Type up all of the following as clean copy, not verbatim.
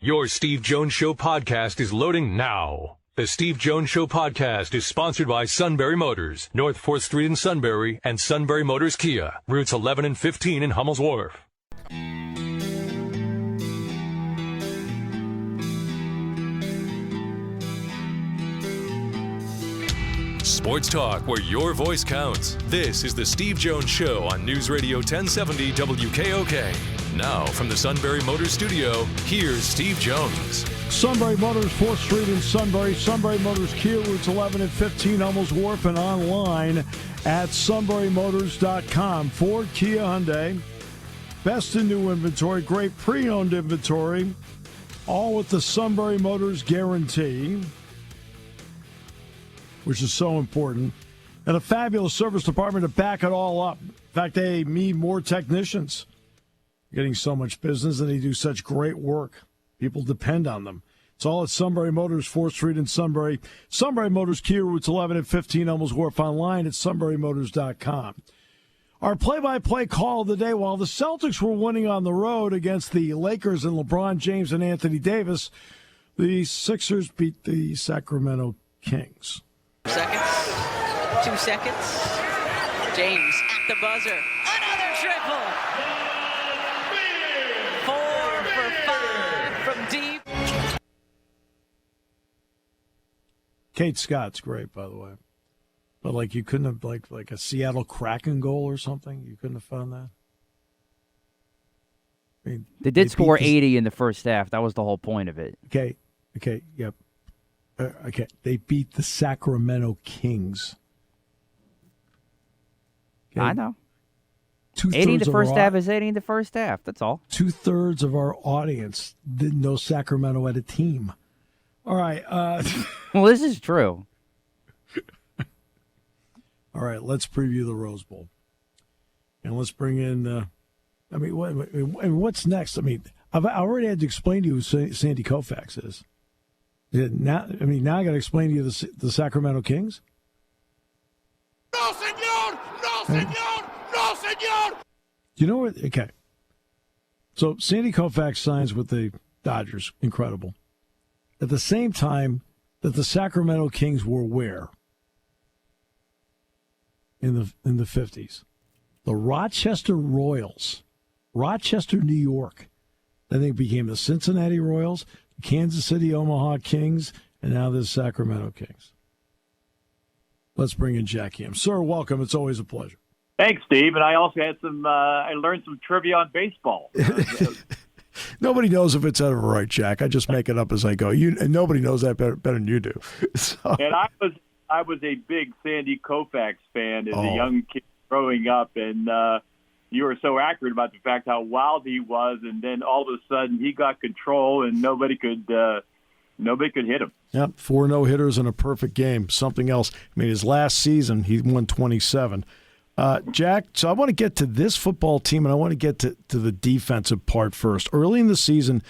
Your Steve Jones Show podcast is loading now. The Steve Jones Show podcast is sponsored by Sunbury Motors, North 4th Street in Sunbury, and Sunbury Motors Kia, routes 11 and 15 in Hummel's Wharf. Sports talk where your voice counts. This is the Steve Jones Show on News Radio 1070 WKOK. Now, from the Sunbury Motors studio, here's Steve Jones. Sunbury Motors, 4th Street in Sunbury. Sunbury Motors Kia, routes 11 and 15, Hummel's Wharf, and online at sunburymotors.com. Ford, Kia, Hyundai. Best in new inventory, great pre-owned inventory, all with the Sunbury Motors guarantee, which is so important, and a fabulous service department to back it all up. In fact, they need more technicians. Getting so much business, and they do such great work. People depend on them. It's all at Sunbury Motors, 4th Street in Sunbury. Sunbury Motors, Kia, routes 11 and 15, Hummel's Wharf, online at sunburymotors.com. Our play-by-play call of the day, while the Celtics were winning on the road against the Lakers and LeBron James and Anthony Davis, the Sixers beat the Sacramento Kings. 2 seconds. James at the buzzer. Another triple. 4 for 5 from deep. Kate Scott's great, by the way. But, like, you couldn't have, like a Seattle Kraken goal or something? You couldn't have found that? I mean, they did score 80 in the first half. That was the whole point of it. Okay, yep. Okay, they beat the Sacramento Kings. Okay. I know. 80 in the first half is 80 in the first half. That's all. 2/3 of our audience didn't know Sacramento had a team. All right. Well, this is true. All right, let's preview the Rose Bowl. And let's bring in, what's next? I mean, I already had to explain to you who Sandy Koufax is. Now I got to explain to you the Sacramento Kings? No, senor! No, senor! No, senor! You know what? Okay. So Sandy Koufax signs with the Dodgers. Incredible. At the same time that the Sacramento Kings were where? In the 50s. The Rochester Royals. Rochester, New York. Then they became the Cincinnati Royals, the Kansas City Omaha Kings, and now the Sacramento Kings. Let's bring in Jackie M. Sir, welcome. It's always a pleasure. Thanks, Steve. And I also had I learned some trivia on baseball. Nobody knows if it's ever right, Jack. I just make it up as I go. And nobody knows that better than you do. So. And I was a big Sandy Koufax fan as a young kid growing up, and you were so accurate about the fact how wild he was, and then all of a sudden he got control, and nobody could hit him. Yep, 4 no-hitters in a perfect game. Something else. I mean, his last season, he won 27. Jack, so I want to get to this football team, and I want to get to the defensive part first. Early in the season,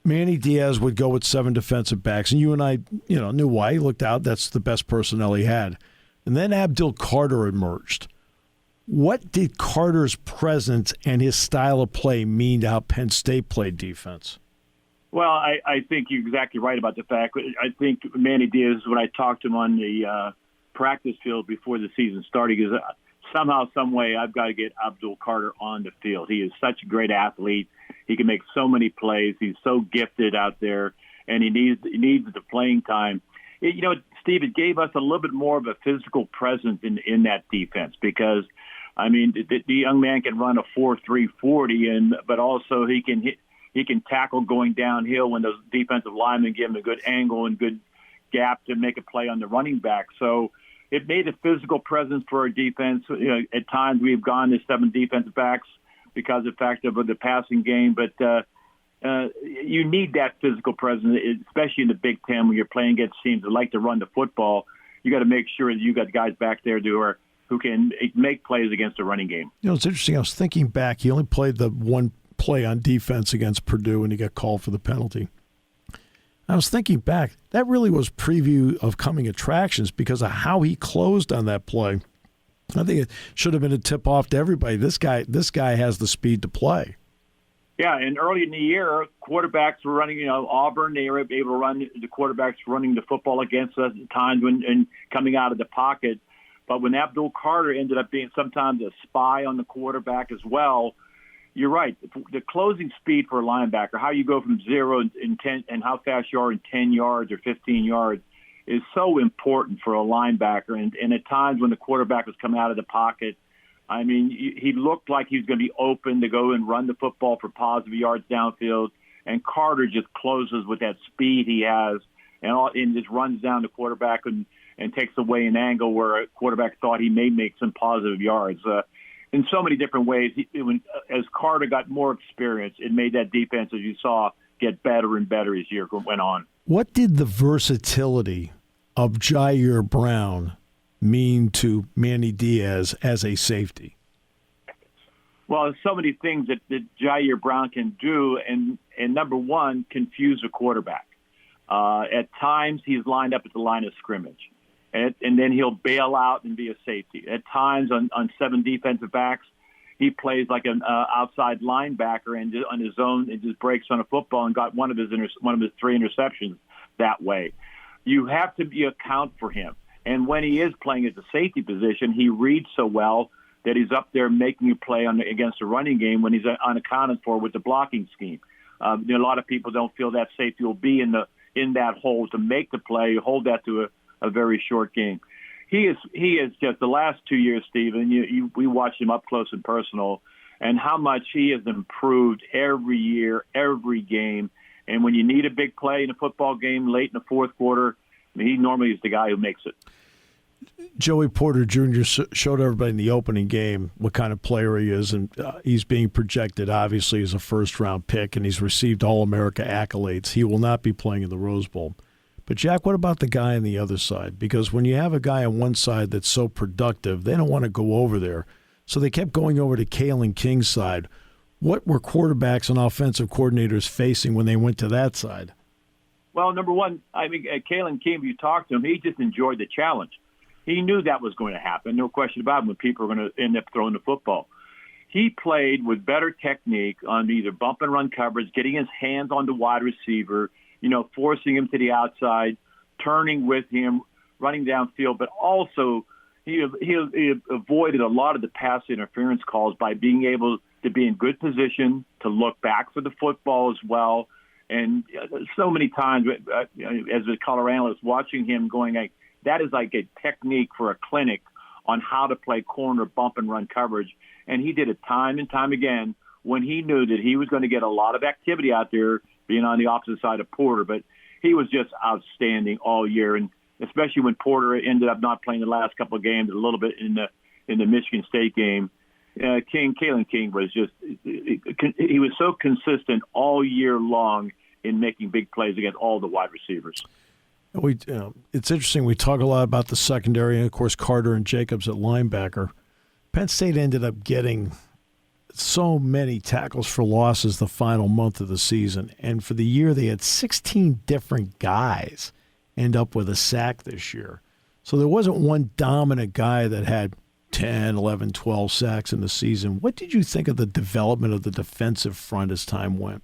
Manny Diaz would go with 7 defensive backs, and you and I, knew why. He looked out. That's the best personnel he had. And then Abdul Carter emerged. What did Carter's presence and his style of play mean to how Penn State played defense? Well, I think you're exactly right about the fact. I think Manny Diaz, when I talked to him on the practice field before the season started, is somehow, some way, I've got to get Abdul Carter on the field. He is such a great athlete. He can make so many plays. He's so gifted out there, and he needs the playing time. Steve, it gave us a little bit more of a physical presence in that defense because, I mean, the young man can run a 4.3 40, but also he can tackle going downhill when those defensive linemen give him a good angle and good gap to make a play on the running back. So it made a physical presence for our defense. At times we've gone to 7 defensive backs because of the fact of the passing game, but you need that physical presence, especially in the Big Ten when you're playing against teams that like to run the football. You got to make sure that you got guys back there who can make plays against the running game. It's interesting. I was thinking back. He only played the one play on defense against Purdue, and he got called for the penalty. I was thinking back. That really was preview of coming attractions because of how he closed on that play. I think it should have been a tip-off to everybody. This guy has the speed to play. Yeah, and early in the year, quarterbacks were running. Auburn, they were able to run the quarterbacks running the football against us at times and coming out of the pocket. But when Abdul Carter ended up being sometimes a spy on the quarterback as well, you're right. The closing speed for a linebacker, how you go from 0 in 10 and how fast you are in 10 yards or 15 yards, is so important for a linebacker. And at times when the quarterback was coming out of the pocket, I mean, he looked like he was going to be open to go and run the football for positive yards downfield, and Carter just closes with that speed he has and just runs down the quarterback and takes away an angle where a quarterback thought he may make some positive yards. In so many different ways, as Carter got more experience, it made that defense, as you saw, get better and better as year went on. What did the versatility of Jair Brown mean to Manny Diaz as a safety? Well, there's so many things that Jair Brown can do, and number one, confuse a quarterback. At times, he's lined up at the line of scrimmage, and then he'll bail out and be a safety. At times, on 7 defensive backs, he plays like an outside linebacker and on his own and just breaks on a football and got one of his 3 interceptions that way. You have to account for him. And when he is playing at the safety position, he reads so well that he's up there making a play against the running game when he's unaccounted for with the blocking scheme. A lot of people don't feel that safety will be in that hole to make the play, hold that to a very short game. He is just the last 2 years, Stephen. We watched him up close and personal, and how much he has improved every year, every game. And when you need a big play in a football game late in the fourth quarter, he normally is the guy who makes it. Joey Porter Jr. showed everybody in the opening game what kind of player he is, and he's being projected, obviously, as a first-round pick, and he's received All-America accolades. He will not be playing in the Rose Bowl. But, Jack, what about the guy on the other side? Because when you have a guy on one side that's so productive, they don't want to go over there. So they kept going over to Kalen King's side. What were quarterbacks and offensive coordinators facing when they went to that side? Well, number one, I mean, Kalen King, if you talk to him, he just enjoyed the challenge. He knew that was going to happen, no question about it, when people are going to end up throwing the football. He played with better technique on either bump and run coverage, getting his hands on the wide receiver, forcing him to the outside, turning with him, running downfield, but also he avoided a lot of the pass interference calls by being able to be in good position, to look back for the football as well. And so many times, as a color analyst, watching him going, that is like a technique for a clinic on how to play corner bump and run coverage. And he did it time and time again when he knew that he was going to get a lot of activity out there being on the opposite side of Porter. But he was just outstanding all year, and especially when Porter ended up not playing the last couple of games, a little bit in the Michigan State game. Kalen King was he was so consistent all year long in making big plays against all the wide receivers. It's interesting. We talk a lot about the secondary, and of course Carter and Jacobs at linebacker. Penn State ended up getting so many tackles for losses the final month of the season, and for the year they had 16 different guys end up with a sack this year. So there wasn't one dominant guy that had 10, 11, 12 sacks in the season. What did you think of the development of the defensive front as time went?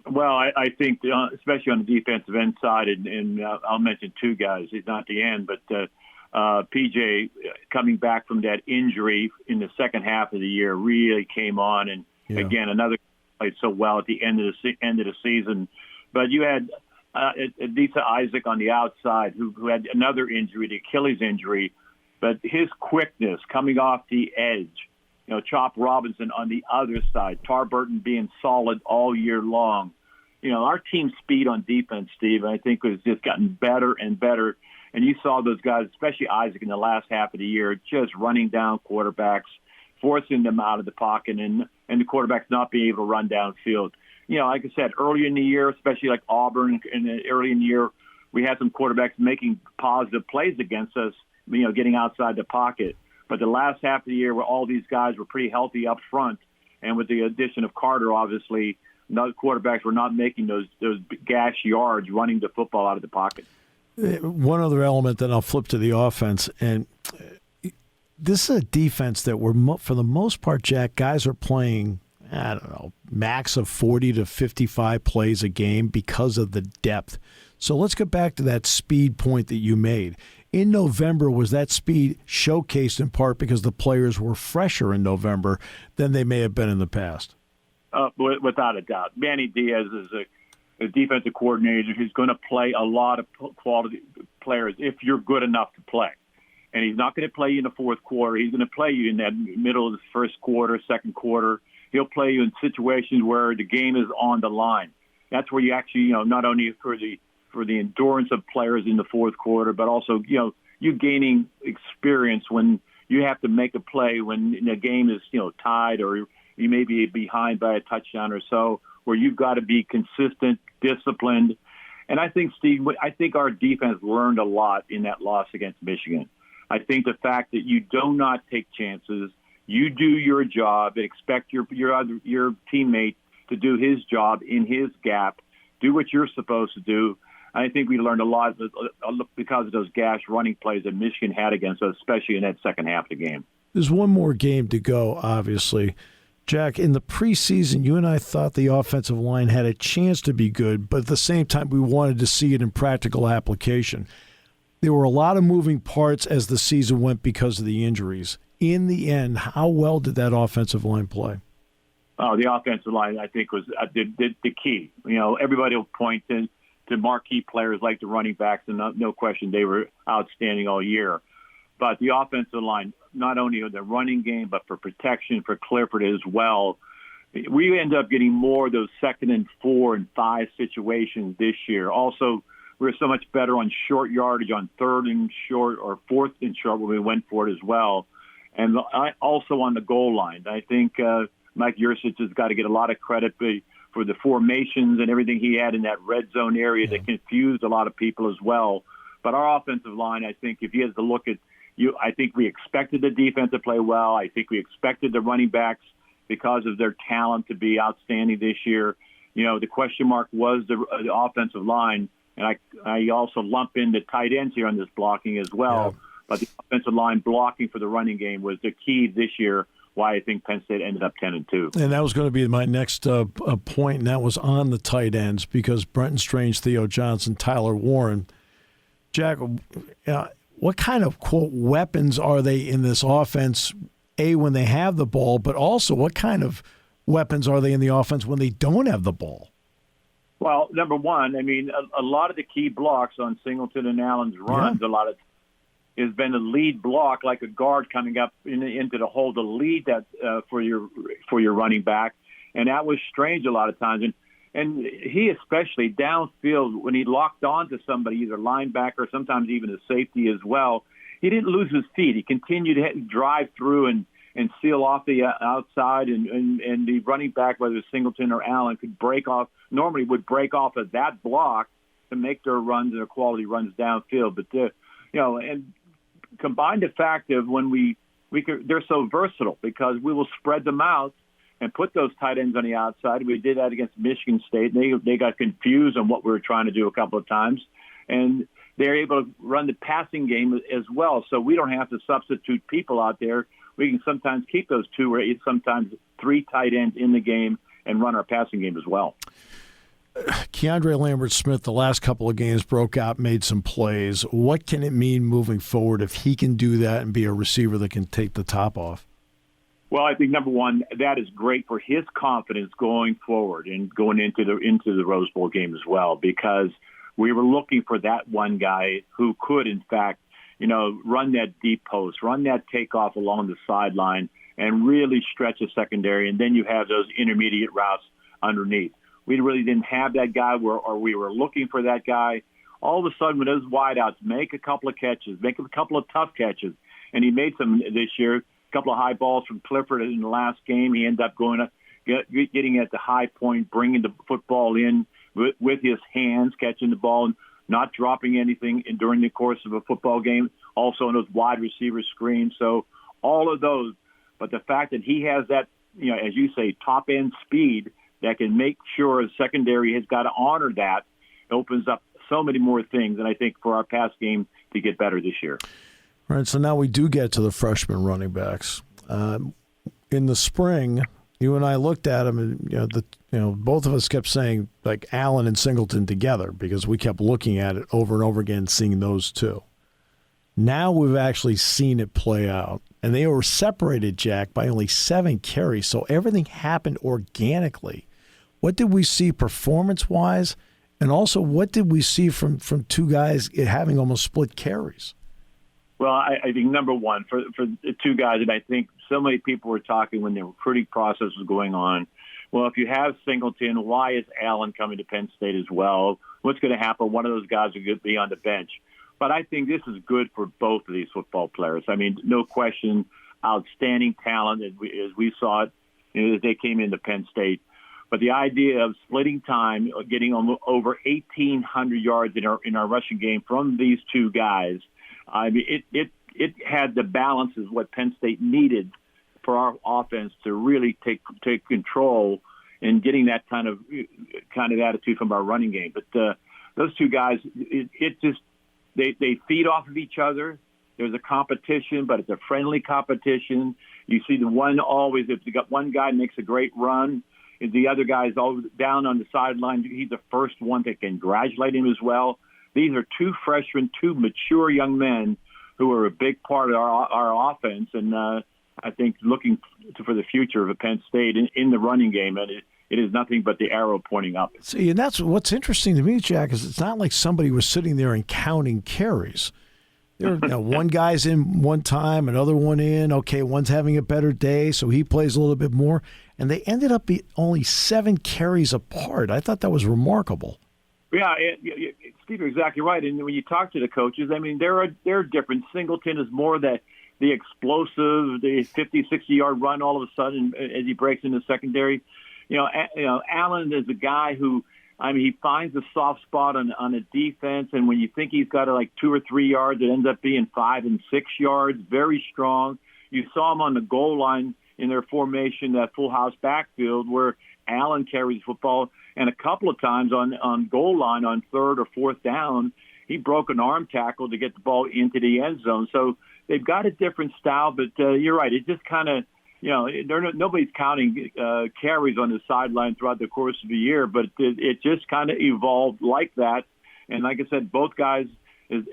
Well, I think, especially on the defensive end side, and I'll mention 2 guys, not at the end, but PJ coming back from that injury in the second half of the year really came on, and again, another played so well at the end of the season. But you had Adisa Isaac on the outside who had another injury, the Achilles injury, but his quickness coming off the edge, Chop Robinson on the other side, Tarburton being solid all year long. Our team's speed on defense, Steve, I think has just gotten better and better. And you saw those guys, especially Isaac in the last half of the year, just running down quarterbacks, forcing them out of the pocket, and the quarterbacks not being able to run downfield. Like I said, early in the year, especially like Auburn, early in the year, we had some quarterbacks making positive plays against us, getting outside the pocket. But the last half of the year where all these guys were pretty healthy up front, and with the addition of Carter, obviously, no quarterbacks were not making those gash yards running the football out of the pocket. One other element, then I'll flip to the offense. And this is a defense that for the most part, Jack, guys are playing I don't know, max of 40 to 55 plays a game because of the depth. So let's get back to that speed point that you made. In November, was that speed showcased in part because the players were fresher in November than they may have been in the past? Without a doubt. Manny Diaz is a defensive coordinator who's going to play a lot of quality players if you're good enough to play. And he's not going to play you in the fourth quarter. He's going to play you in that middle of the first quarter, second quarter. He'll play you in situations where the game is on the line. That's where you actually, not only for the endurance of players in the fourth quarter, but also, you gaining experience when you have to make a play when the game is, tied or you may be behind by a touchdown or so, where you've got to be consistent, disciplined. And I think, Steve, our defense learned a lot in that loss against Michigan. I think the fact that you do not take chances, you do your job and expect your teammate to do his job in his gap, do what you're supposed to do. I think we learned a lot because of those gash running plays that Michigan had against us, especially in that second half of the game. There's one more game to go, obviously. Jack, in the preseason, you and I thought the offensive line had a chance to be good, but at the same time, we wanted to see it in practical application. There were a lot of moving parts as the season went because of the injuries. In the end, how well did that offensive line play? Oh, the offensive line, I think, was the key. Everybody will point to marquee players like the running backs, and no question they were outstanding all year. But the offensive line, not only the running game, but for protection for Clifford as well, we end up getting more of those 2nd and 4 and 5 situations this year. Also, we were so much better on short yardage, on 3rd and short or 4th and short when we went for it as well. And also on the goal line. I think Mike Yurcich has got to get a lot of credit for the formations and everything he had in that red zone area that confused a lot of people as well. But our offensive line, I think, if he has to look at I think we expected the defense to play well. I think we expected the running backs, because of their talent, to be outstanding this year. The question mark was the offensive line. And I also lump in the tight ends here on this blocking as well. Yeah. But the offensive line blocking for the running game was the key this year, why I think Penn State ended up 10-2. And that was going to be my next point, and that was on the tight ends, because Brenton Strange, Theo Johnson, Tyler Warren. Jack, what kind of, quote, weapons are they in this offense, A, when they have the ball, but also what kind of weapons are they in the offense when they don't have the ball? Well, number one, a lot of the key blocks on Singleton and Allen's runs, a lot of has been a lead block, like a guard coming up into the hole to lead that for your running back, and that was Strange a lot of times. And he especially downfield, when he locked on to somebody, either linebacker, sometimes even a safety as well, he didn't lose his feet. He continued to drive through and seal off the outside, and the running back, whether it's Singleton or Allen, normally would break off of that block to make their runs and their quality runs downfield. But and combine the fact of when they're so versatile, because we will spread them out and put those tight ends on the outside. We did that against Michigan State. They got confused on what we were trying to do a couple of times, and they're able to run the passing game as well. So we don't have to substitute people out there. We can sometimes keep those 2 or sometimes 3 tight ends in the game and run our passing game as well. Keandre Lambert-Smith, the last couple of games, broke out, made some plays. What can it mean moving forward if he can do that and be a receiver that can take the top off? Well, I think, number one, that is great for his confidence going forward and going into the Rose Bowl game as well, because we were looking for that one guy who could, in fact, run that deep post, run that takeoff along the sideline, and really stretch a secondary. And then you have those intermediate routes underneath. We really didn't have that guy, or we were looking for that guy. All of a sudden, when those wideouts make a couple of catches, make a couple of tough catches, and he made some this year, a couple of high balls from Clifford in the last game. He ended up getting at the high point, bringing the football in with his hands, catching the ball, and not dropping anything during the course of a football game. Also in those wide receiver screens. So all of those. But the fact that he has that, as you say, top-end speed that can make sure the secondary has got to honor that, opens up so many more things. And I think for our pass game to get better this year. All right, so now we do get to the freshman running backs. In the spring, You and I looked at him, and both of us kept saying like Allen and Singleton together because we kept looking at it over and over again, seeing those two. Now we've actually seen it play out, and they were separated, Jack, by only 7 carries, so everything happened organically. What did we see performance-wise, and also what did we see from two guys having almost split carries? Well, I think number one, for the two guys, and I think so many people were talking when the recruiting process was going on, well, if you have Singleton, why is Allen coming to Penn State as well? What's going to happen? One of those guys are going to be on the bench. But I think this is good for both of these football players. I mean, no question, outstanding talent as we saw it as they came into Penn State. But the idea of splitting time, getting over 1,800 yards in our rushing game from these two guys, I mean, it had the balance is what Penn State needed for our offense to really take control in getting that kind of attitude from our running game. But those two guys, it just. They feed off of each other. There's a competition, but it's a friendly competition. You see the one always, if you got one guy makes a great run, if the other guy's always down on the sideline, he's the first one to congratulate him as well. These are two freshmen, two mature young men who are a big part of our offense. And I think looking for the future of Penn State in the running game, and it is nothing but the arrow pointing up. See, and that's what's interesting to me, Jack, is it's not like somebody was sitting there and counting carries. One guy's in one time, another one in. Okay, one's having a better day, so he plays a little bit more. And they ended up being only 7 carries apart. I thought that was remarkable. Yeah, Steve, you're exactly right. And when you talk to the coaches, I mean, they're different. Singleton is more the explosive, the 50, 60-yard run all of a sudden as he breaks into secondary. Allen is a guy who, I mean, he finds a soft spot on a defense, and when you think he's got like 2 or 3 yards, it ends up being 5 and 6 yards. Very strong. You saw him on the goal line in their formation, that full house backfield where Allen carries football, and a couple of times on goal line on 3rd or 4th down, he broke an arm tackle to get the ball into the end zone. So they've got a different style, but you're right. It just kind of. Nobody's counting carries on the sideline throughout the course of the year, but it just kind of evolved like that. And like I said, both guys is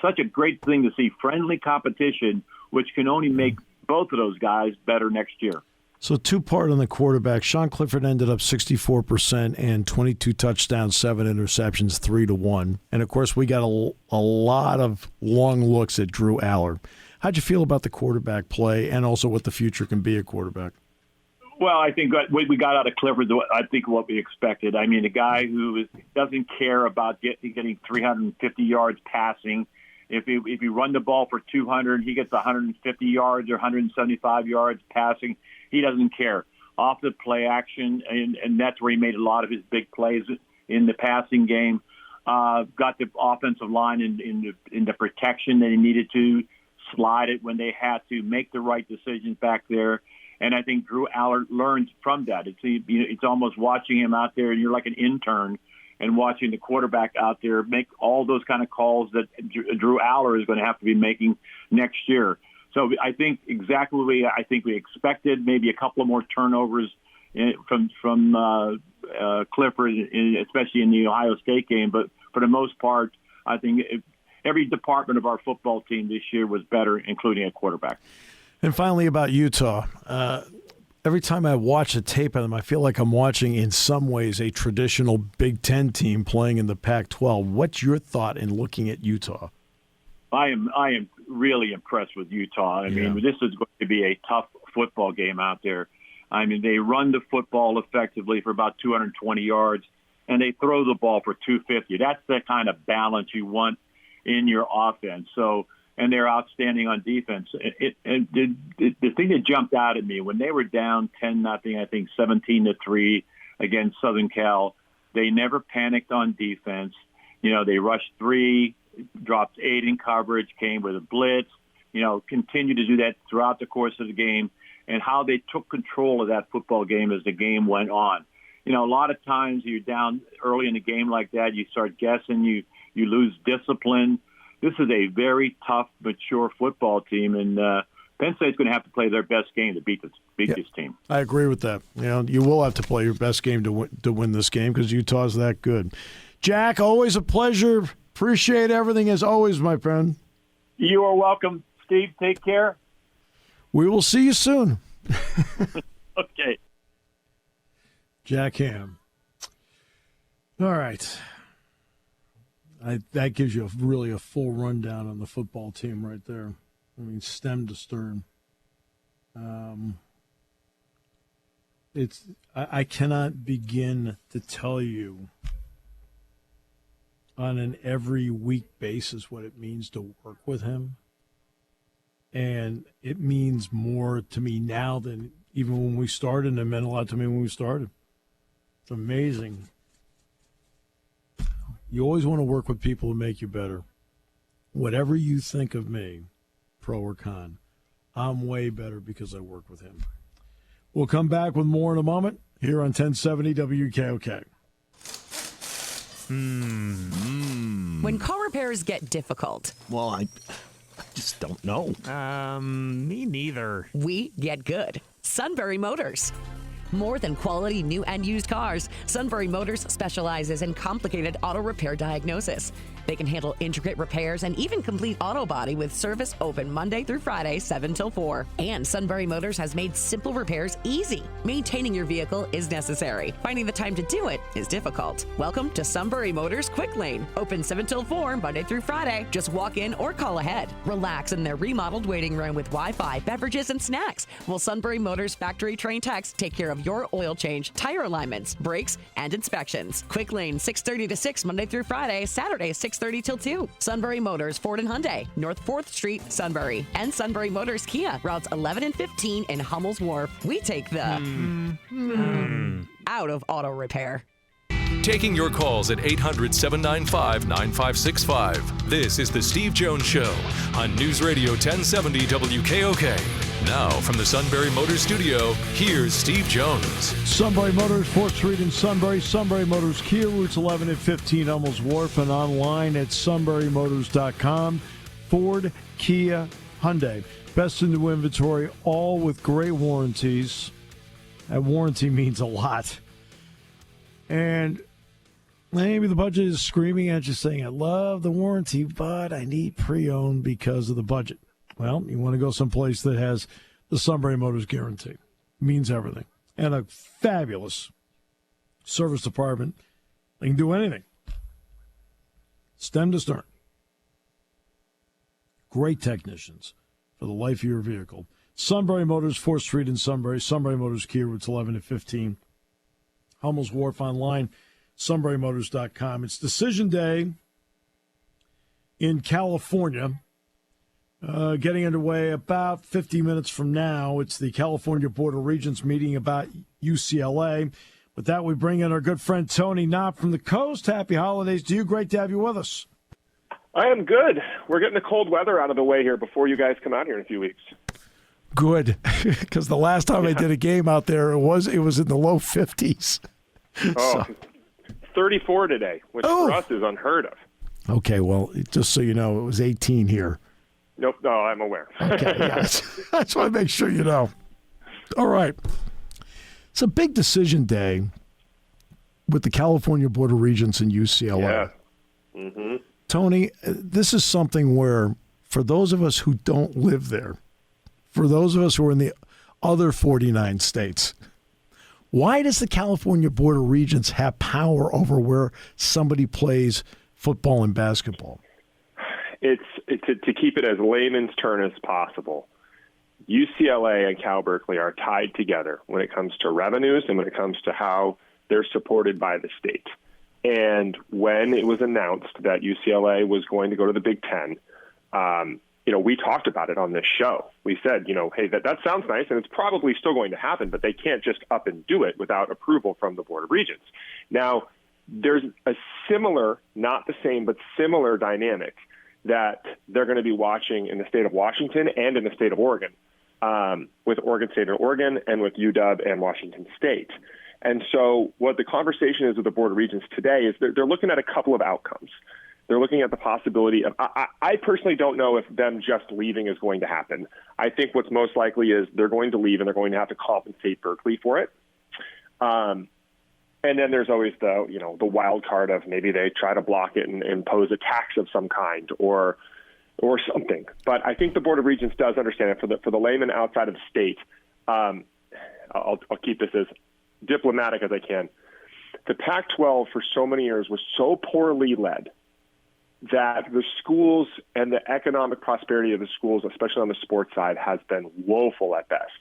such a great thing to see. Friendly competition, which can only make both of those guys better next year. So 2-part on the quarterback. Sean Clifford ended up 64% and 22 touchdowns, 7 interceptions, 3-1. And, of course, we got a lot of long looks at Drew Aller. How'd you feel about the quarterback play and also what the future can be at quarterback? Well, I think what we got out of Clifford, I think what we expected. I mean, a guy who doesn't care about getting 350 yards passing. If you run the ball for 200, he gets 150 yards or 175 yards passing. He doesn't care. Off the play action, and that's where he made a lot of his big plays in the passing game. Got the offensive line in the protection that he needed to, slide it when they had to, make the right decisions back there. And I think Drew Aller learns from that. It's almost watching him out there, and you're like an intern and watching the quarterback out there make all those kind of calls that Drew Aller is going to have to be making next year. So I think exactly what we expected, maybe a couple of more turnovers from Clifford, especially in the Ohio State game. But for the most part, I think every department of our football team this year was better, including a quarterback. And finally, about Utah. Every time I watch a tape of them, I feel like I'm watching, in some ways, a traditional Big Ten team playing in the Pac-12. What's your thought in looking at Utah? I am really impressed with Utah. I mean, this is going to be a tough football game out there. I mean, they run the football effectively for about 220 yards, and they throw the ball for 250. That's the kind of balance you want in your offense. So, and they're outstanding on defense. The thing that jumped out at me when they were down 10-0, I think 17-3 against Southern Cal, they never panicked on defense. They rushed 3, dropped 8 in coverage, came with a blitz. Continued to do that throughout the course of the game, and how they took control of that football game as the game went on. A lot of times you're down early in the game like that, you start guessing, you lose discipline. This is a very tough, mature football team, and Penn State's going to have to play their best game to beat this team. I agree with that. You will have to play your best game to win this game because Utah's that good. Jack, always a pleasure. Appreciate everything as always, my friend. You are welcome, Steve. Take care. We will see you soon. Okay. Jack Ham. All right. That gives you really a full rundown on the football team right there. I mean, stem to stern. I cannot begin to tell you on an every week basis what it means to work with him. And it means more to me now than even when we started, and it meant a lot to me when we started. It's amazing. You always want to work with people who make you better. Whatever you think of me, pro or con, I'm way better because I work with him. We'll come back with more in a moment here on 1070 WKOK. When car repairs get difficult. Well, I just don't know. Me neither. We get good. Sunbury Motors. More than quality new and used cars, Sunbury Motors specializes in complicated auto repair diagnosis. They can handle intricate repairs and even complete auto body with service open Monday through Friday, 7 till 4. And Sunbury Motors has made simple repairs easy. Maintaining your vehicle is necessary. Finding the time to do it is difficult. Welcome to Sunbury Motors Quick Lane. Open 7 till 4, Monday through Friday. Just walk in or call ahead. Relax in their remodeled waiting room with Wi-Fi, beverages, and snacks. While Sunbury Motors factory-trained techs take care of your oil change, tire alignments, brakes, and inspections. Quick Lane, 6:30 to 6, Monday through Friday. Saturday, 6:30 till 2. Sunbury Motors, Ford and Hyundai, North 4th Street, Sunbury. And Sunbury Motors Kia, routes 11 and 15 in Hummel's Wharf. We take the out of auto repair. Taking your calls at 800-795-9565. This is The Steve Jones Show on News Radio 1070 WKOK. Now, from the Sunbury Motors Studio, here's Steve Jones. Sunbury Motors, 4th Street in Sunbury. Sunbury Motors Kia, routes 11 and 15, Hummels Wharf, and online at sunburymotors.com. Ford, Kia, Hyundai. Best in new inventory, all with great warranties. That warranty means a lot. And maybe the budget is screaming at you saying, I love the warranty, but I need pre-owned because of the budget. Well, you want to go someplace that has the Sunbury Motors guarantee. It means everything. And a fabulous service department. They can do anything. Stem to stern. Great technicians for the life of your vehicle. Sunbury Motors, 4th Street in Sunbury. Sunbury Motors Kia, routes 11 and 15. Hummel's Wharf online, sunburymotors.com. It's decision day in California. Getting underway about 50 minutes from now. It's the California Board of Regents meeting about UCLA. With that, we bring in our good friend Tony Knopp from the coast. Happy holidays to you. Great to have you with us. I am good. We're getting the cold weather out of the way here before you guys come out here in a few weeks. Good, because the last time I did a game out there, it was in the low 50s. Oh, 34 today, which for us is unheard of. Okay, well, just so you know, it was 18 here. Nope, no, I'm aware. Okay, yes. I just want to make sure you know. All right. It's a big decision day with the California Board of Regents and UCLA. Yeah. Mm-hmm. Tony, this is something where, for those of us who don't live there, for those of us who are in the other 49 states, why does the California Board of Regents have power over where somebody plays football and basketball? It's to keep it as layman's term as possible. UCLA and Cal Berkeley are tied together when it comes to revenues and when it comes to how they're supported by the state. And when it was announced that UCLA was going to go to the Big Ten, we talked about it on this show. We said, hey, that sounds nice, and it's probably still going to happen, but they can't just up and do it without approval from the Board of Regents. Now, there's a similar, not the same, but similar dynamic that they're going to be watching in the state of Washington and in the state of Oregon, with Oregon State and Oregon and with UW and Washington State. And so what the conversation is with the Board of Regents today is they're looking at a couple of outcomes. They're looking at the possibility of, I personally don't know if them just leaving is going to happen. I think what's most likely is they're going to leave and they're going to have to compensate Berkeley for it. And then there's always the wild card of maybe they try to block it and impose a tax of some kind or something. But I think the Board of Regents does understand it. For the layman outside of the state, I'll keep this as diplomatic as I can. The Pac-12 for so many years was so poorly led that the schools and the economic prosperity of the schools, especially on the sports side, has been woeful at best.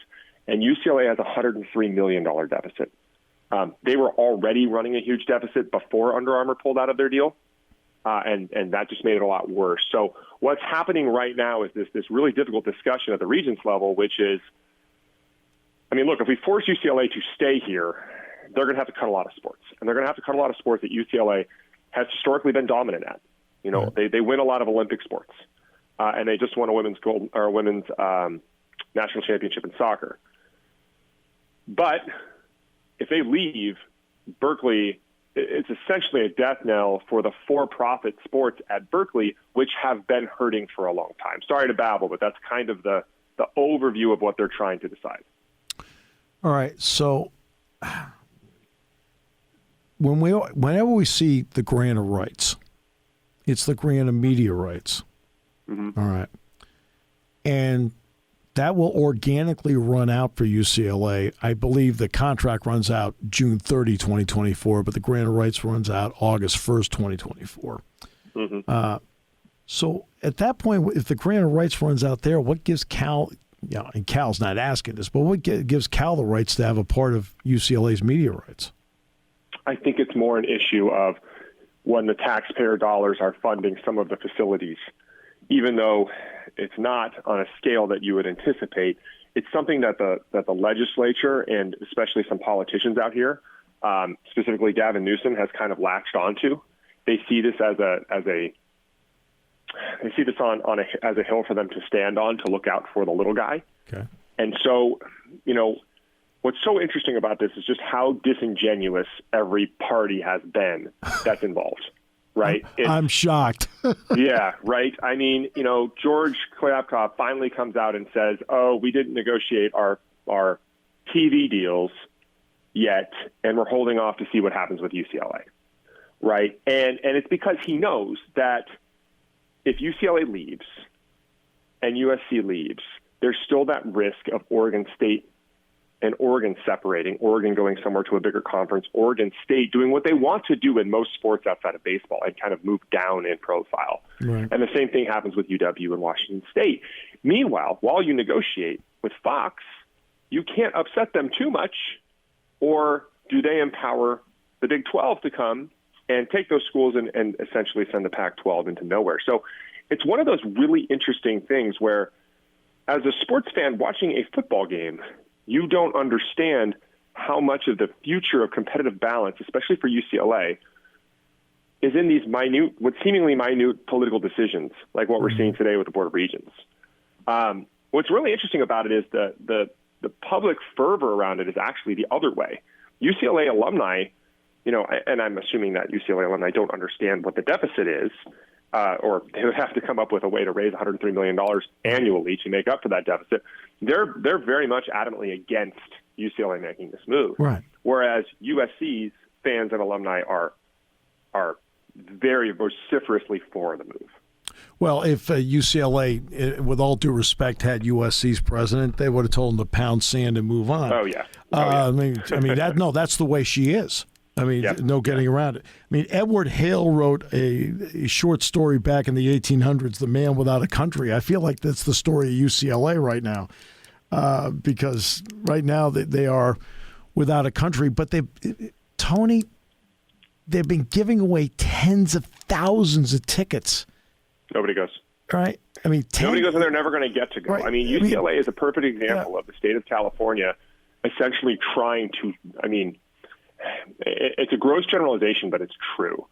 And UCLA has a $103 million deficit. They were already running a huge deficit before Under Armour pulled out of their deal, and that just made it a lot worse. So what's happening right now is this really difficult discussion at the Regents level, which is, I mean, look, if we force UCLA to stay here, they're going to have to cut a lot of sports. And they're going to have to cut a lot of sports that UCLA has historically been dominant at. You know, they win a lot of Olympic sports, and they just won a women's national championship in soccer. But if they leave, Berkeley, it's essentially a death knell for the for-profit sports at Berkeley, which have been hurting for a long time. Sorry to babble, but that's kind of the overview of what they're trying to decide. All right, so whenever we see the grant of rights, it's the grant of media rights. Mm-hmm. All right. And that will organically run out for UCLA. I believe the contract runs out June 30, 2024, but the grant of rights runs out August 1st, 2024. Mm-hmm. So at that point, if the grant of rights runs out there, what gives Cal, and Cal's not asking this, but what gives Cal the rights to have a part of UCLA's media rights? I think it's more an issue of when the taxpayer dollars are funding some of the facilities, even though it's not on a scale that you would anticipate. It's something that the legislature and especially some politicians out here, specifically Gavin Newsom, has kind of latched onto. They see this as a hill for them to stand on, to look out for the little guy. Okay. And so, what's so interesting about this is just how disingenuous every party has been that's involved, right? I'm shocked. Yeah, right. I mean, George Klyapkov finally comes out and says, "Oh, we didn't negotiate our TV deals yet, and we're holding off to see what happens with UCLA," right? And it's because he knows that if UCLA leaves and USC leaves, there's still that risk of Oregon State and Oregon separating, Oregon going somewhere to a bigger conference, Oregon State doing what they want to do in most sports outside of baseball and kind of move down in profile. Right. And the same thing happens with UW and Washington State. Meanwhile, while you negotiate with Fox, you can't upset them too much, or do they empower the Big 12 to come and take those schools and essentially send the Pac-12 into nowhere? So it's one of those really interesting things where, as a sports fan watching a football game, you don't understand how much of the future of competitive balance, especially for UCLA, is in these seemingly minute political decisions, like what we're seeing today with the Board of Regents. What's really interesting about it is the public fervor around it is actually the other way. UCLA alumni, and I'm assuming that UCLA alumni don't understand what the deficit is, or they would have to come up with a way to raise $103 million annually to make up for that deficit. They're very much adamantly against UCLA making this move. Right. Whereas USC's fans and alumni are very vociferously for the move. Well, if UCLA, with all due respect, had USC's president, they would have told him to pound sand and move on. Oh yeah. I mean that's the way she is. I mean, yep. No getting around it. I mean, Edward Hale wrote a short story back in the 1800s, The Man Without a Country. I feel like that's the story of UCLA right now, because right now they are without a country. But Tony, they've been giving away tens of thousands of tickets. Nobody goes. Right? I mean, nobody goes, and they're never going to get to go. Right. I mean, UCLA is a perfect example of the state of California essentially trying to, it's a gross generalization, but it's true.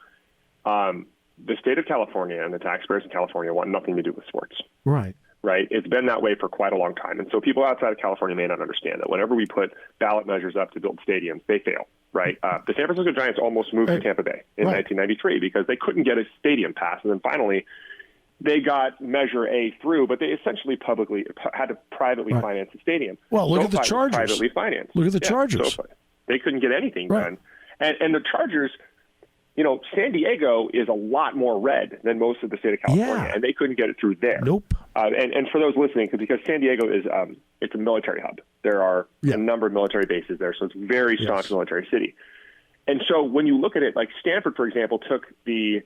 The state of California and the taxpayers in California want nothing to do with sports. Right. Right. It's been that way for quite a long time. And so people outside of California may not understand that whenever we put ballot measures up to build stadiums, they fail. right? The San Francisco Giants almost moved to Tampa Bay in 1993 because they couldn't get a stadium pass. And then finally, they got Measure A through, but they essentially had to privately finance the stadium. Well, look at the Chargers. Privately financed. Look at the Chargers. So they couldn't get anything done. And the Chargers, San Diego is a lot more red than most of the state of California, and they couldn't get it through there. Nope. And for those listening, because San Diego is it's a military hub. There are a number of military bases there, so it's a very staunch military city. And so when you look at it, like Stanford, for example, took the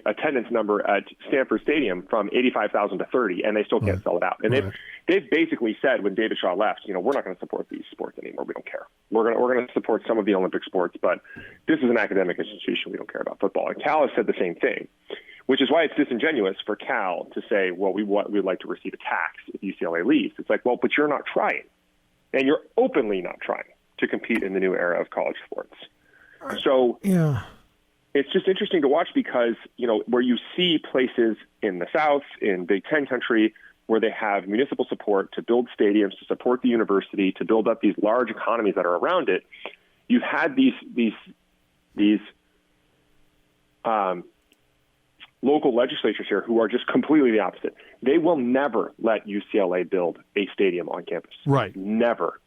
attendance number at Stanford Stadium from 85,000 to 30, and they still can't sell it out. And they've basically said when David Shaw left, we're not going to support these sports anymore. We don't care. We're going to support some of the Olympic sports, but this is an academic institution. We don't care about football. And Cal has said the same thing, which is why it's disingenuous for Cal to say, well, we'd like to receive a tax if UCLA leaves. It's like, well, but you're not trying, and you're openly not trying to compete in the new era of college sports. So it's just interesting to watch because, where you see places in the South, in Big Ten country, where they have municipal support to build stadiums, to support the university, to build up these large economies that are around it, you've had these local legislatures here who are just completely the opposite. They will never let UCLA build a stadium on campus. Right. Never.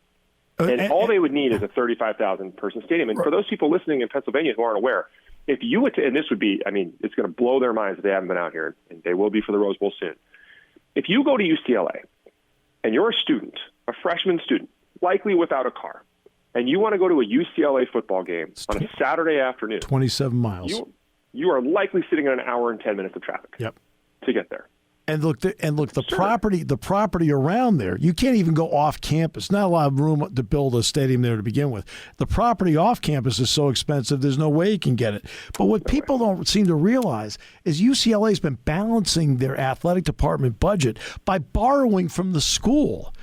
And all they would need is a 35,000 person stadium. And for those people listening in Pennsylvania who aren't aware, if you would, and this would be, it's going to blow their minds if they haven't been out here, and they will be for the Rose Bowl soon. If you go to UCLA and you're a student, a freshman student, likely without a car, and you want to go to a UCLA football game on a Saturday afternoon, 27 miles, you are likely sitting in an hour and 10 minutes of traffic to get there. And look, the property around there, you can't even go off campus. Not a lot of room to build a stadium there to begin with. The property off campus is so expensive, there's no way you can get it. But what people don't seem to realize is UCLA's been balancing their athletic department budget by borrowing from the school.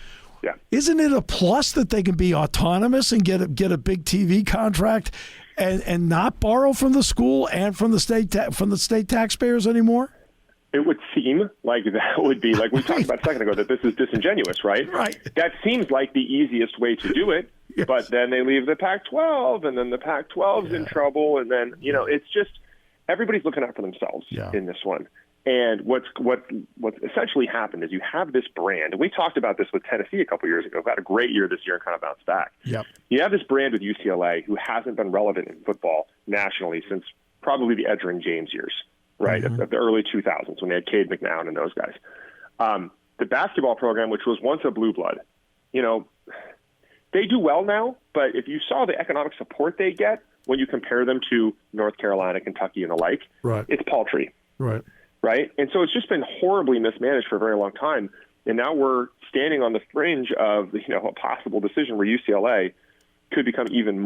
Yeah. Isn't it a plus that they can be autonomous and get a big TV contract and not borrow from the school and from the state taxpayers anymore? It would seem like that would be, like we talked about a second ago, that this is disingenuous, right? Right. That seems like the easiest way to do it, but then they leave the Pac-12, and then the Pac-12's in trouble, and then, it's just everybody's looking out for themselves in this one. And what's essentially happened is you have this brand, and we talked about this with Tennessee a couple years ago, who had a great year this year and kind of bounced back. Yep. You have this brand with UCLA who hasn't been relevant in football nationally since probably the Edgerrin James years. Right, of the early 2000s when they had Cade McNown and those guys. The basketball program, which was once a blue blood, they do well now, but if you saw the economic support they get when you compare them to North Carolina, Kentucky, and the like, it's paltry. Right. And so it's just been horribly mismanaged for a very long time, and now we're standing on the fringe of a possible decision where UCLA could become even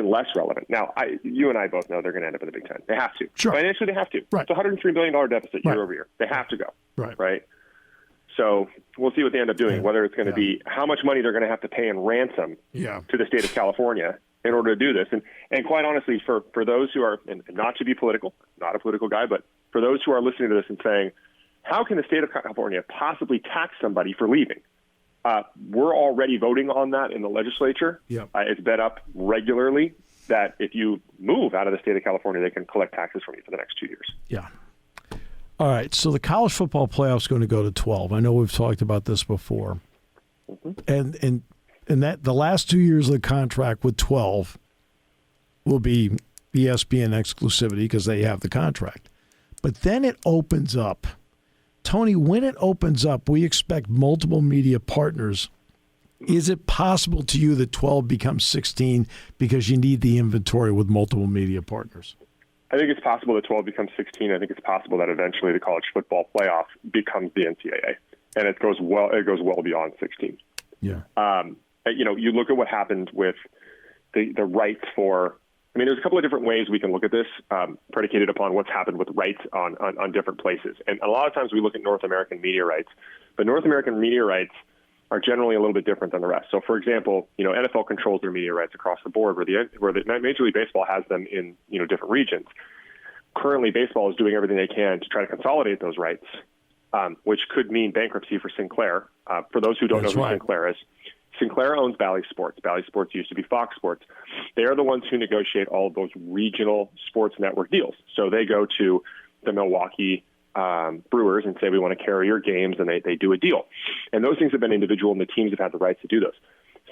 less relevant. Now, you and I both know they're going to end up in the Big Ten. They have to. Sure. Financially, they have to. Right. It's a $103 billion deficit year over year. They have to go. Right. So we'll see what they end up doing, whether it's going to be how much money they're going to have to pay in ransom to the state of California in order to do this. And quite honestly, for those who are, and not to be political, not a political guy, but for those who are listening to this and saying, how can the state of California possibly tax somebody for leaving? We're already voting on that in the legislature. Yep. It's been up regularly that if you move out of the state of California, they can collect taxes from you for the next 2 years. Yeah. All right. So the college football playoff is going to go to 12. I know we've talked about this before. And that the last 2 years of the contract with 12 will be ESPN exclusivity because they have the contract. But then it opens up. Tony, when it opens up, we expect multiple media partners. Is it possible to you that 12 becomes 16 because you need the inventory with multiple media partners? I think it's possible that 12 becomes 16. I think it's possible that eventually the college football playoff becomes the NCAA, and it goes well beyond 16. Yeah. You look at what happened with the rights for. I mean, there's a couple of different ways we can look at this, predicated upon what's happened with rights on different places. And a lot of times we look at North American media rights, but North American media rights are generally a little bit different than the rest. So, for example, NFL controls their media rights across the board, where the Major League Baseball has them in different regions. Currently, baseball is doing everything they can to try to consolidate those rights, which could mean bankruptcy for Sinclair. For those who don't know who Sinclair is, Sinclair owns Bally Sports. Bally Sports used to be Fox Sports. They are the ones who negotiate all of those regional sports network deals. So they go to the Milwaukee Brewers and say, we want to carry your games, and they do a deal. And those things have been individual, and the teams have had the rights to do those.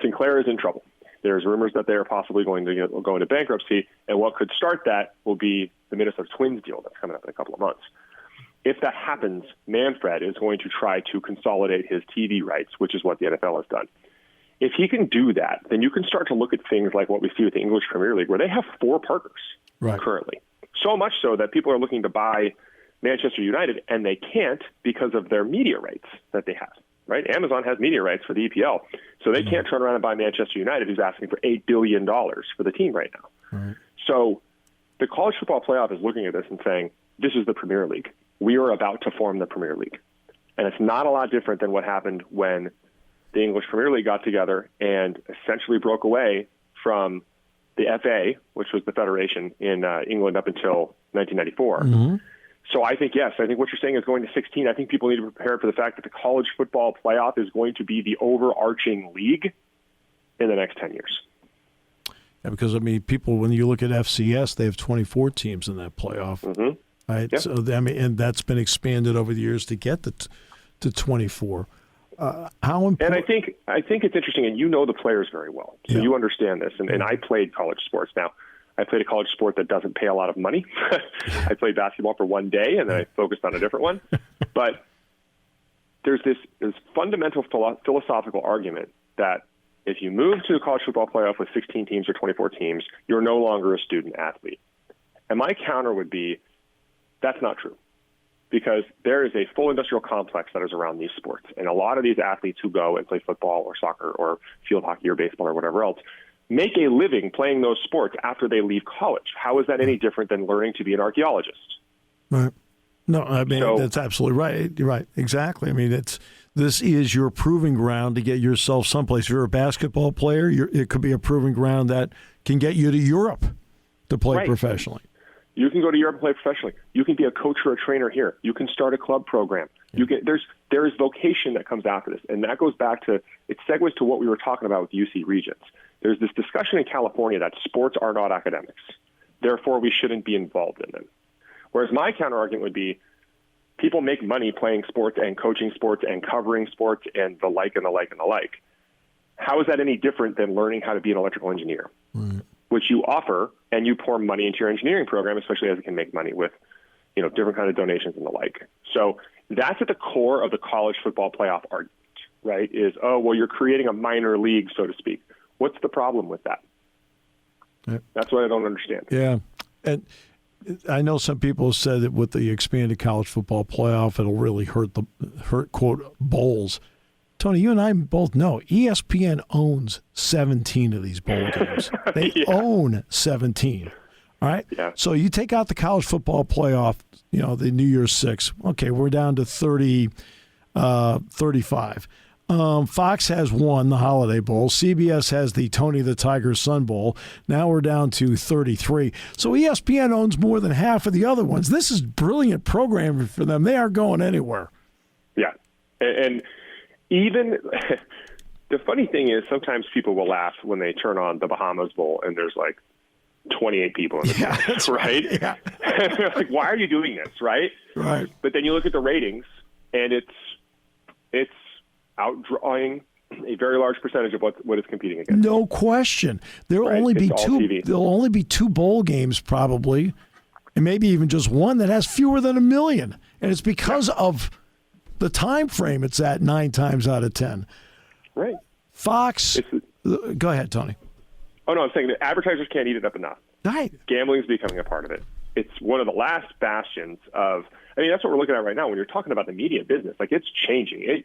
Sinclair is in trouble. There's rumors that they are possibly going to go into bankruptcy, and what could start that will be the Minnesota Twins deal that's coming up in a couple of months. If that happens, Manfred is going to try to consolidate his TV rights, which is what the NFL has done. If he can do that, then you can start to look at things like what we see with the English Premier League, where they have 4 partners currently. So much so that people are looking to buy Manchester United, and they can't because of their media rights that they have. Right? Amazon has media rights for the EPL, so they can't turn around and buy Manchester United, who's asking for $8 billion for the team right now. Right. So the college football playoff is looking at this and saying, this is the Premier League. We are about to form the Premier League. And it's not a lot different than what happened when the English Premier League got together and essentially broke away from the FA, which was the federation in England up until 1994. Mm-hmm. So I think, yes, I think what you're saying is going to 16. I think people need to prepare for the fact that the college football playoff is going to be the overarching league in the next 10 years. Yeah, because, I mean, people, when you look at FCS, they have 24 teams in that playoff. Mm-hmm. Right? Yep. So, I mean, and that's been expanded over the years to get to 24. How important? And I think it's interesting, and you know the players very well, so you understand this. And I played college sports. Now, I played a college sport that doesn't pay a lot of money. I played basketball for one day, and then I focused on a different one. But there's this fundamental philosophical argument that if you move to the college football playoff with 16 teams or 24 teams, you're no longer a student athlete. And my counter would be, that's not true, because there is a full industrial complex that is around these sports. And a lot of these athletes who go and play football or soccer or field hockey or baseball or whatever else make a living playing those sports after they leave college. How is that any different than learning to be an archaeologist? Right. No, I mean, that's absolutely right. You're right. Exactly. I mean, this is your proving ground to get yourself someplace. If you're a basketball player, it could be a proving ground that can get you to Europe to play professionally. You can go to Europe and play professionally. You can be a coach or a trainer here. You can start a club program. There is vocation that comes after this, and that goes back to, it segues to what we were talking about with UC Regents. There's this discussion in California that sports are not academics. Therefore, we shouldn't be involved in them. Whereas my counter-argument would be, people make money playing sports and coaching sports and covering sports and the like and the like and the like. How is that any different than learning how to be an electrical engineer? Right. Which you offer, and you pour money into your engineering program, especially as it can make money with, different kind of donations and the like. So that's at the core of the college football playoff argument, right? Is, you're creating a minor league, so to speak. What's the problem with that? Yeah. That's what I don't understand. Yeah. And I know some people have said that with the expanded college football playoff, it'll really hurt quote, bowls. Tony, you and I both know ESPN owns 17 of these bowl games. They own 17. All right? Yeah. So you take out the college football playoff, the New Year's Six. Okay, we're down to 35. Fox has one, the Holiday Bowl. CBS has the Tony the Tiger Sun Bowl. Now we're down to 33. So ESPN owns more than half of the other ones. This is brilliant programming for them. They aren't going anywhere. Yeah. And even the funny thing is sometimes people will laugh when they turn on the Bahamas Bowl and there's like 28 people in the crowd, right? Yeah. Like, why are you doing this, right? Right. But then you look at the ratings, and it's outdrawing a very large percentage of what it's competing against. No question. There'll only be two bowl games probably, and maybe even just one that has fewer than 1 million. And it's because of the time frame it's at 9 times out of 10. Right. Fox. Go ahead, Tony. Oh, no, I'm saying that advertisers can't eat it up enough. Right. Gambling is becoming a part of it. It's one of the last bastions of, that's what we're looking at right now when you're talking about the media business. Like, it's changing.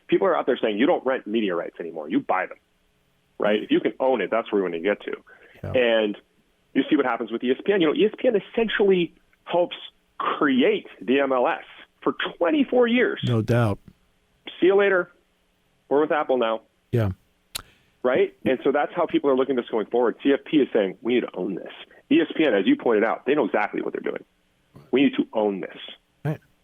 People are out there saying you don't rent media rights anymore. You buy them, right? If you can own it, that's where we want to get to. Yeah. And you see what happens with ESPN. ESPN essentially helps create the MLS for 24 years. No doubt. See you later. We're with Apple now. Yeah. Right? And so that's how people are looking at this going forward. CFP is saying, we need to own this. ESPN, as you pointed out, they know exactly what they're doing. We need to own this.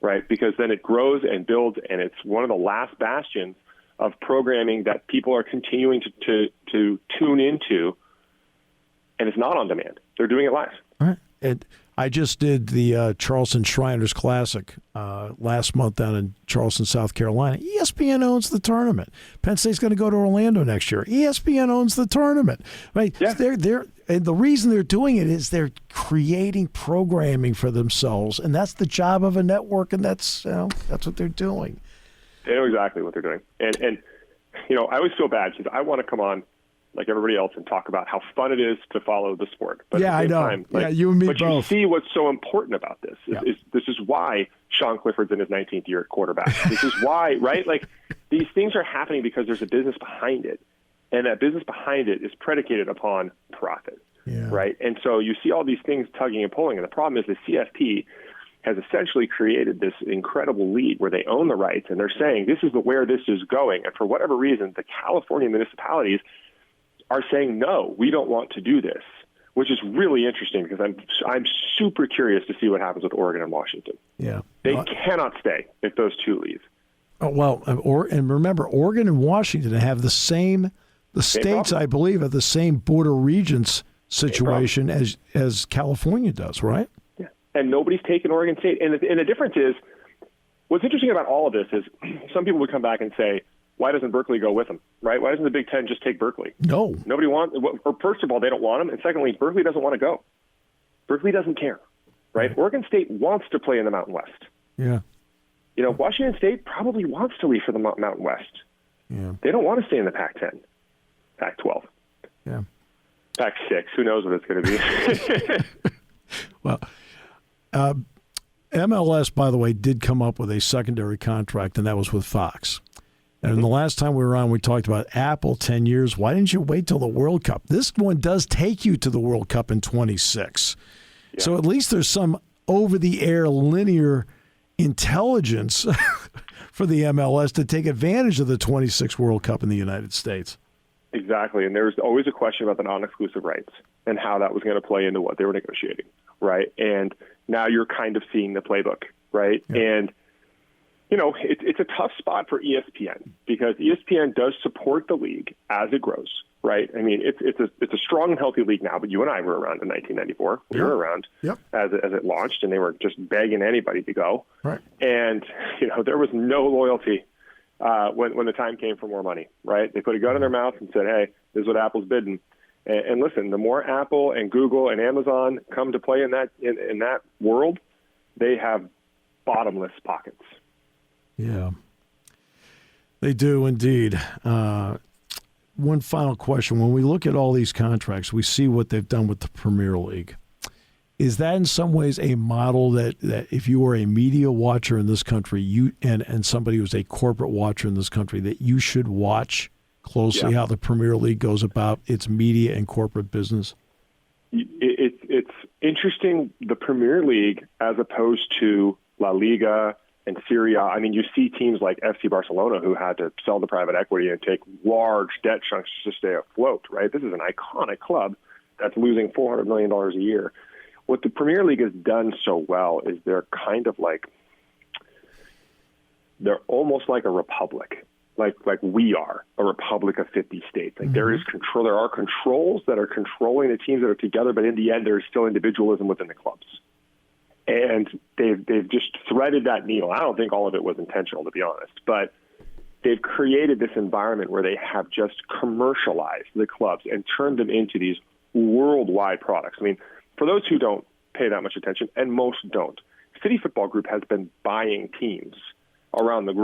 Right? Because then it grows and builds, and it's one of the last bastions of programming that people are continuing to tune into, and it's not on demand. They're doing it live. All right. I just did the Charleston Shriners Classic last month down in Charleston, South Carolina. ESPN owns the tournament. Penn State's going to go to Orlando next year. ESPN owns the tournament. Right? Yeah. And the reason they're doing it is they're creating programming for themselves, and that's the job of a network, and that's what they're doing. They know exactly what they're doing. And I always feel bad because I want to come on like everybody else and talk about how fun it is to follow the sport. But yeah, at the same I know. Time, you and me but both. You see what's so important about this. This is why Sean Clifford's in his 19th year at quarterback. This is why, right? Like, these things are happening because there's a business behind it. And that business behind it is predicated upon profit, right? And so you see all these things tugging and pulling. And the problem is the CFP has essentially created this incredible league where they own the rights, and they're saying this is where this is going. And for whatever reason, the California municipalities are saying, no, we don't want to do this, which is really interesting because I'm super curious to see what happens with Oregon and Washington. Yeah. They cannot stay if those two leave. Oh, well, and remember, Oregon and Washington have the same states, I believe, have the same Board of Regents situation as California does, right? Yeah. And nobody's taken Oregon State. And the difference is, what's interesting about all of this is some people would come back and say, why doesn't Berkeley go with them, right? Why doesn't the Big Ten just take Berkeley? No. Nobody wants, or first of all, they don't want them. And secondly, Berkeley doesn't want to go. Berkeley doesn't care, right? Oregon State wants to play in the Mountain West. Yeah. Washington State probably wants to leave for the Mountain West. Yeah. They don't want to stay in the Pac-10, Pac-12. Yeah. Pac-6, who knows what it's going to be. Well, MLS, by the way, did come up with a secondary contract, and that was with Fox. And the last time we were on, we talked about Apple 10 years. Why didn't you wait till the World Cup? This one does take you to the World Cup in 26. Yeah. So at least there's some over-the-air linear intelligence for the MLS to take advantage of the 26 World Cup in the United States. Exactly. And there's always a question about the non-exclusive rights and how that was going to play into what they were negotiating, right? And now you're kind of seeing the playbook, right? Yeah. And it's a tough spot for ESPN because ESPN does support the league as it grows, right? I mean, it's a strong and healthy league now, but you and I were around in 1994. We were around as it launched, and they were just begging anybody to go. Right. And, there was no loyalty when the time came for more money, right? They put a gun in their mouth and said, hey, this is what Apple's bidding. And listen, the more Apple and Google and Amazon come to play in that world, they have bottomless pockets. Yeah, they do indeed. One final question. When we look at all these contracts, we see what they've done with the Premier League. Is that in some ways a model that if you are a media watcher in this country, and somebody who's a corporate watcher in this country, that you should watch closely how the Premier League goes about its media and corporate business? It's interesting, the Premier League, as opposed to La Liga and Serie A. I mean, you see teams like FC Barcelona who had to sell the private equity and take large debt chunks to stay afloat, right? This is an iconic club that's losing $400 million a year. What the Premier League has done so well is they're almost like a republic, like we are, a republic of 50 states. Like there is control. There are controls that are controlling the teams that are together, but in the end, there is still individualism within the clubs. And they've just threaded that needle. I don't think all of it was intentional, to be honest, but they've created this environment where they have just commercialized the clubs and turned them into these worldwide products. I mean, for those who don't pay that much attention, and most don't, City Football Group has been buying teams around the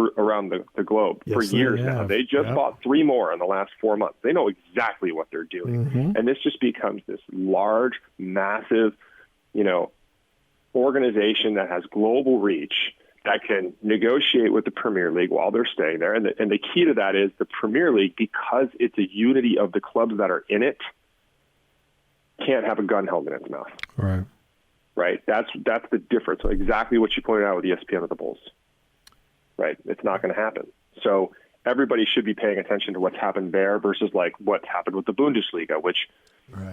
globe for years now. They just bought 3 more in the last 4 months. They know exactly what they're doing. And this just becomes this large, massive, organization that has global reach that can negotiate with the Premier League while they're staying there. And the key to that is the Premier League, because it's a unity of the clubs that are in it, can't have a gun held in its mouth. Right. Right. That's the difference. So exactly what you pointed out with ESPN with the Bulls. Right. It's not going to happen. So everybody should be paying attention to what's happened there versus like what's happened with the Bundesliga, which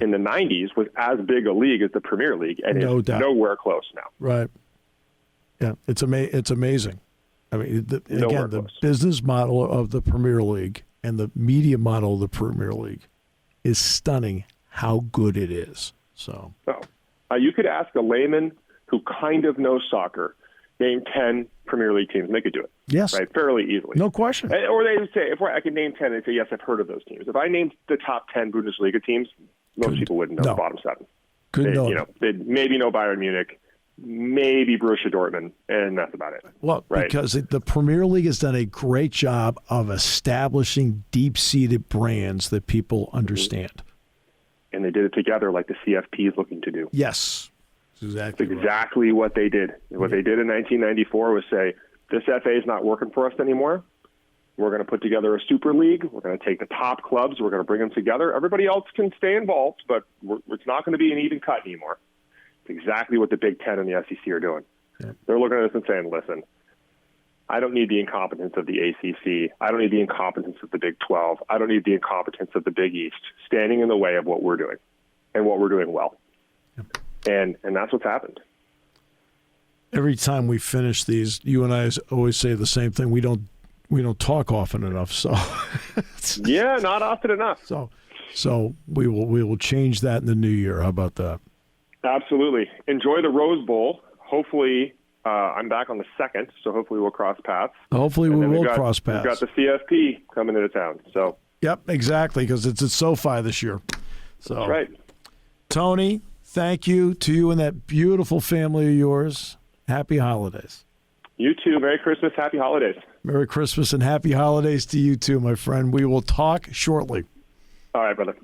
in the 90s was as big a league as the Premier League and is nowhere close now. Right. Yeah, it's amazing. I mean, the close. business model of the Premier League and the media model of the Premier League is stunning how good it is. So you could ask a layman who kind of knows soccer, name 10 Premier League teams, and they could do it. Yes. Right? Fairly easily. No question. Or they would say, if I could name 10, they'd say, yes, I've heard of those teams. If I named the top 10 Bundesliga teams, most people wouldn't know the bottom 7. They'd maybe know Bayern Munich, maybe Borussia Dortmund, and that's about it. Well, right? Because the Premier League has done a great job of establishing deep-seated brands that people understand. And they did it together like the CFP is looking to do. Yes. That's exactly what they did. What they did in 1994 was say, this FA is not working for us anymore. We're going to put together a super league. We're going to take the top clubs. We're going to bring them together. Everybody else can stay involved, but it's not going to be an even cut anymore. It's exactly what the Big Ten and the SEC are doing. Yeah. They're looking at us and saying, listen, I don't need the incompetence of the ACC. I don't need the incompetence of the Big 12. I don't need the incompetence of the Big East standing in the way of what we're doing and what we're doing well. And that's what's happened. Every time we finish these, you and I always say the same thing. We don't talk often enough. So yeah, not often enough. So we will change that in the new year. How about that? Absolutely. Enjoy the Rose Bowl. Hopefully, I'm back on the 2nd, so hopefully we'll cross paths. Hopefully we will cross paths. We've got the CFP coming into town. So. Yep, exactly, because it's at SoFi this year. So. That's right. Tony, thank you to you and that beautiful family of yours. Happy holidays. You too. Merry Christmas. Happy holidays. Merry Christmas and happy holidays to you too, my friend. We will talk shortly. All right, brother.